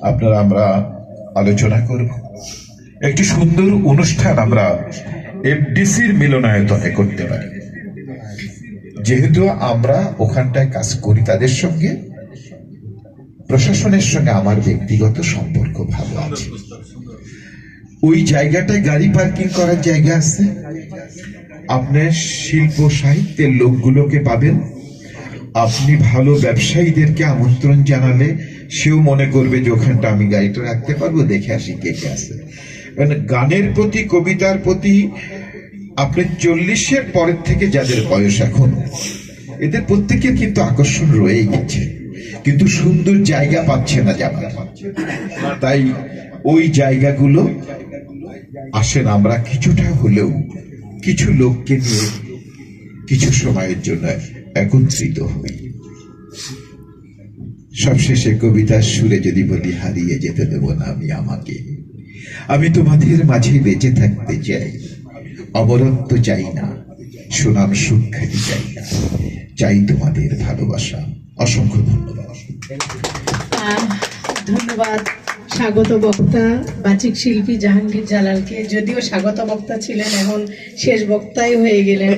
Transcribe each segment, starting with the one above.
আপনারা আমরা আলোচনা করব। একটি সুন্দর অনুষ্ঠান আমরা এফডিসির মিলনায়তনে করতে পারি। যেহেতু আমরা ওখানটায় কাজ করি, তাদের সঙ্গে প্রশাসনের সঙ্গে আমার ব্যক্তিগত সম্পর্ক ভালো আছে। ওই জায়গাটায় গাড়ি পার্কিং করার জায়গা আছে। আপনার শিল্প সাহিত্যের লোকগুলোকে পাবেন। আপনি ভালো ব্যবসায়ীদেরকে আমন্ত্রণ জানালে সেও মনে করবে যে ওখানটা আমি গাড়িটা রাখতে পারবো, দেখে আসি কে কে আছে। গানের প্রতি, কবিতার প্রতি আপনি 40-এর পরের থেকে যাদের বয়স এখন, এদের প্রত্যেকের কিন্তু আকর্ষণ রয়ে গেছে, কিন্তু সুন্দর জায়গা পাচ্ছে না যাবার। তাই ওই জায়গাগুলো আসেন আমরা কিছুটা হলেও কিছু লোককে নিয়ে কিছু সময়ের জন্য একত্রিত হই। সবশেষে কবিতার সুরে যদি বলি, হারিয়ে যেতে দেব না আমি আমাকে। আমি তোমাদের মাঝে বেঁচে থাকতে চাই, অমরত্ব চাই না, সুনাম সুখ্যাতি চাই না, চাই তোমাদের ভালোবাসা। অসংখ্য ধন্যবাদ। ধন্যবাদ স্বাগত বক্তা বাচিক শিল্পী জাহাঙ্গীর জালালকে। যদিও স্বাগত বক্তা ছিলেন, এখন শেষ বক্তাই হয়ে গেলেন।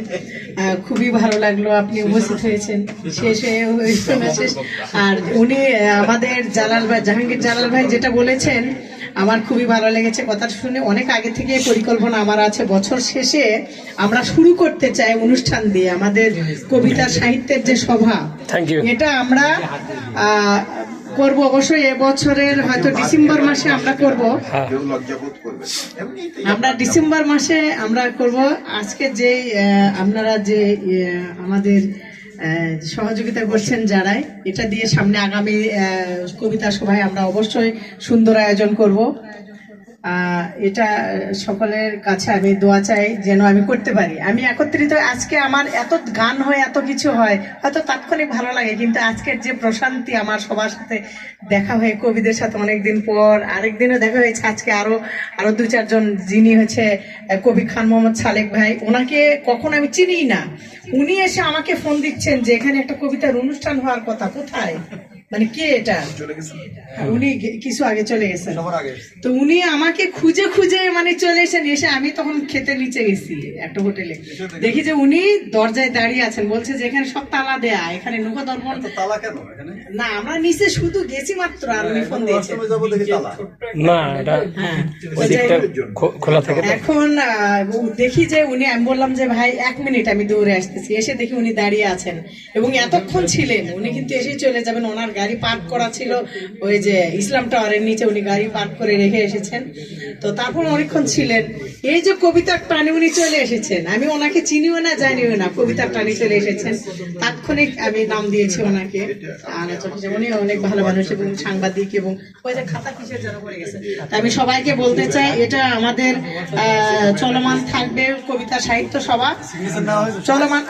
খুবই ভালো লাগলো আপনি উপস্থিত হয়েছেন, শেষ শেষ। আর উনি আমাদের জালাল ভাই, জাহাঙ্গীর জালাল ভাই যেটা বলেছেন আমার খুবই ভালো লেগেছে কথা শুনে। অনেক আগে থেকে পরিকল্পনা আমার আছে, বছর শেষে আমরা শুরু করতে চাই অনুষ্ঠান দিয়ে আমাদের কবিতা সাহিত্যের যে সভা, এটা আমরা করব অবশ্যই। এবছরের হয়তো ডিসেম্বর মাসে আমরা করব, আমরা ডিসেম্বর মাসে আমরা করব। আজকে যে আপনারা যে আমাদের সহযোগিতা করছেন যারাই, এটা দিয়ে সামনে আগামী কবিতা সভায় আমরা অবশ্যই সুন্দর আয়োজন করব। এটা সকলের কাছে আমি দোয়া চাই যেন আমি করতে পারি। আমি একত্রিত, আজকে আমার এত গান হয়, এত কিছু হয়, হয়তো তাৎক্ষণিক ভালো লাগে, কিন্তু আজকের যে প্রশান্তি, আমার সবার সাথে দেখা হয়ে কবিদের সাথে অনেকদিন পর, আরেকদিনও দেখা হয়েছে আজকে আরো 2-4 জন, যিনি হচ্ছে কবি খান মোহাম্মদ সালেক ভাই, ওনাকে কখন আমি চিনি না, উনি এসে আমাকে ফোন দিচ্ছেন যে এখানে একটা কবিতার অনুষ্ঠান হওয়ার কথা, কোথায়, মানে কে এটা, উনি কিছু আগে চলে গেছেন। তো উনি আমাকে খুঁজে খুঁজে মানে চলে এসেন, এসে আমি তখন খেতে নিচে গেছি একটা হোটেলে, দেখি যে উনি দরজায় দাঁড়িয়ে আছেন, বলছে যে এখানে সব তালা দেয়া, এখানে নৌকা দর্পণ না, আমরা নিচে শুধু গেছি মাত্র, আর উনি ফোন দিয়েছেন এখন দেখি যে উনি, আমি বললাম যে ভাই 1 মিনিট আমি দৌড়ে আসতেছি, এসে দেখি উনি দাঁড়িয়ে আছেন এবং এতক্ষণ ছিলেন। উনি কিন্তু এসেই চলে যাবেন, ওনার গাড়ি পার্ক করা ছিল ওই যে ইসলাম টাওয়ারের নিচে, উনি গাড়ি পার্ক করে রেখে এসেছেন। তো তারপর অনেকক্ষণ ছিলেন। এই যে কবিতার টানে উনি চলে এসেছেন, আমি ওনাকে চিনিও না জানিও না, কবিতার টানে চলে এসেছেন, তাৎক্ষণিক আমি নাম দিয়েছি ওনাকে। উনি অনেক ভালো মানুষ এবং সাংবাদিক, এবং ওই যে খাতা কিসের যেন পড়ে গেছে। আমি সবাইকে বলতে চাই, এটা আমাদের চলমান থাকবে কবিতা সাহিত্য সভা, চলমান,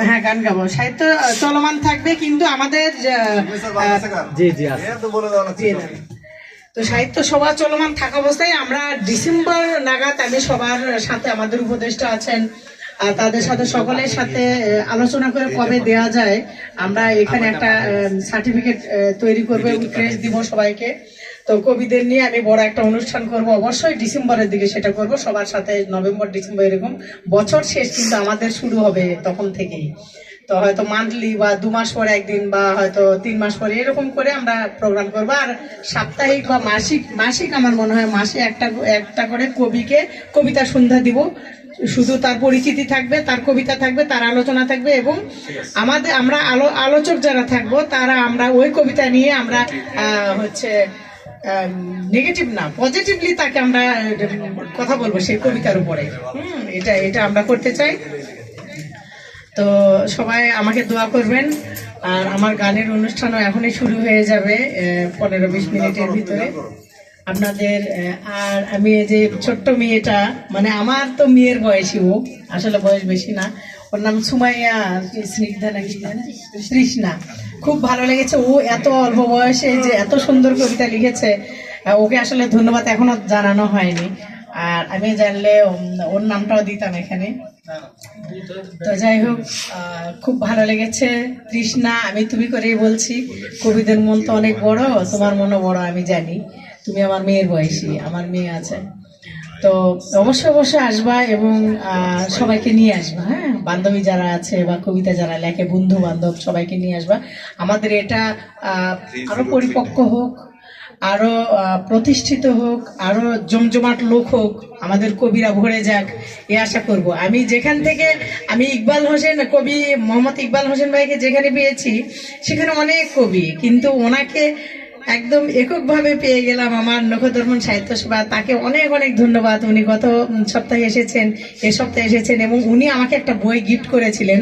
হ্যাঁ গান গাবো, সাহিত্য চলমান থাকবে, কিন্তু আমাদের তো সাহিত্য সভা চলমান থাকা অবস্থায় আমরা ডিসেম্বর নাগাদ, আমি সবার সাথে, আমাদের উপদেষ্টা আছেন, তাদের সাথে সকলের সাথে আলোচনা করে কবে দেওয়া যায়, আমরা এখানে একটা সার্টিফিকেট তৈরি করবো এবং ক্রেস্ট দিব সবাইকে। তো কবিদের নিয়ে আমি বড় একটা অনুষ্ঠান করব, অবশ্যই ডিসেম্বরের দিকে সেটা করব সবার সাথে, নভেম্বর ডিসেম্বর এরকম। বছর শেষ কিন্তু আমাদের শুরু হবে তখন থেকেই, তো হয়তো মান্থলি বা 2 মাস পরে একদিন, বা হয়তো 3 মাস পরে, এরকম করে আমরা প্রোগ্রাম করবো। আর সাপ্তাহিক বা মাসিক আমার মনে হয় মাসে একটা করে কবিকে কবিতা সন্ধ্যা দিব। শুধু তার পরিচিতি থাকবে, তার কবিতা থাকবে, তার আলোচনা থাকবে, এবং আমরা আলোচক যারা থাকবো তারা, আমরা ওই কবিতা নিয়ে আমরা হচ্ছে নেগেটিভ না, পজিটিভলি তাকে আমরা কথা বলবো সেই কবিতার উপরে। এটা আমরা করতে চাই। তো সবাই আমাকে দোয়া করবেন। আর আমার গানের অনুষ্ঠানও এখনই শুরু হয়ে যাবে 15-20 মিনিটের ভিতরে আপনাদের। আর আমি এই যে ছোট্ট মেয়েটা, মানে আমার তো মেয়ের বয়সী, ও আসলে বয়স বেশি না, ওর নাম সুমাইয়া স্নিগ্ধা নাকি তৃষ্ণা। খুব ভালো লেগেছে, ও এত অল্প বয়সে যে এত সুন্দর কবিতা লিখেছে, ওকে আসলে ধন্যবাদ এখনো জানানো হয়নি। আর আমি জানলে ওর নামটাও দিতাম এখানে। তো যাই হোক, খুব ভালো লেগেছে। তৃষ্ণা, আমি তুমি করেই বলছি, কবিদের মন তো অনেক বড়, তোমার মনও বড় আমি জানি। তুমি আমার মেয়ের বয়সী, আমার মেয়ে আছে। তো অবশ্যই অবশ্যই আসবা এবং সবাইকে নিয়ে আসবা, হ্যাঁ, বান্ধবী যারা আছে বা কবিতা যারা লেখে, বন্ধু বান্ধব সবাইকে নিয়ে আসবা। আমাদের এটা আরো পরিপক্ক হোক, আরো প্রতিষ্ঠিত হোক, আরো জমজমাট লোক হোক, আমাদের কবিরা ভরে যাক, এ আশা করব। আমি যেখান থেকে আমি ইকবাল হোসেন, কবি মোহাম্মদ ইকবাল হোসেন ভাইকে যেখানে পেয়েছি সেখানে অনেক কবি, কিন্তু ওনাকে একদম এককভাবে পেয়ে গেলাম আমার নখদর্পণ সাহিত্য সভা। তাকে অনেক অনেক ধন্যবাদ। উনি গত সপ্তাহে এসেছেন, এ সপ্তাহে এসেছেন, এবং উনি আমাকে একটা বই গিফট করেছিলেন,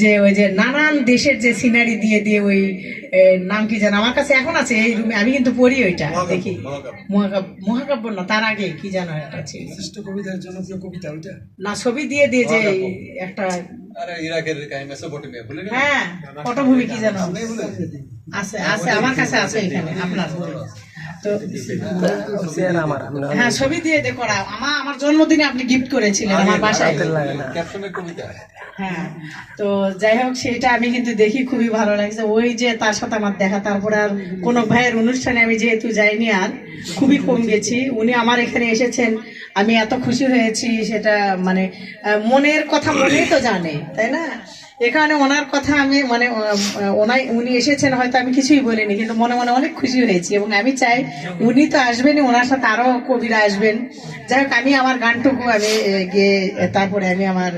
যে ওই যে নানান দেশের যে সিনারি দিয়ে দিয়ে ওই নাম কি যেন, আমার কাছে এখন আছে এই রুমে, আমি কিন্তু পড়ি ওইটা, দেখি। মহাকাব্য না, তার আগে কি যেন একটা ছিল, শ্রেষ্ঠ কবিতার জনপ্রিয় কবিতা ওইটা না ছবি দিয়ে দিয়ে যে একটা, হ্যাঁ পটভূমি কি যেন আছে, আছে আমার কাছে আছে এখানে আপনার। তো হ্যাঁ, ছবি দিয়ে করা, আমার জন্মদিনে আপনি গিফট করেছিলেন আমার বাসায়। হ্যাঁ, তো যাই হোক, সেটা আমি কিন্তু দেখি, খুবই ভালো লাগছে। ওই যে তার সাথে আমার দেখা, তারপরে আর কোনো ভাইয়ের অনুষ্ঠানে আমি যেহেতু যাইনি, আর খুবই কম গেছি। উনি আমার এখানে এসেছেন, আমি এত খুশি হয়েছি, সেটা মানে মনের কথা মনেই তো জানে, তাই না? এখানে ওনার কথা আমি মানে উনি এসেছেন, হয়তো আমি কিছুই বলিনি, কিন্তু মনে মনে অনেক খুশি হয়েছি। এবং আমি চাই উনি তো আসবেনই, ওনার সাথে আরো কবিরা আসবেন। যাই হোক, আমি আমার গানটুকু আমি গিয়ে তারপরে আমি আমার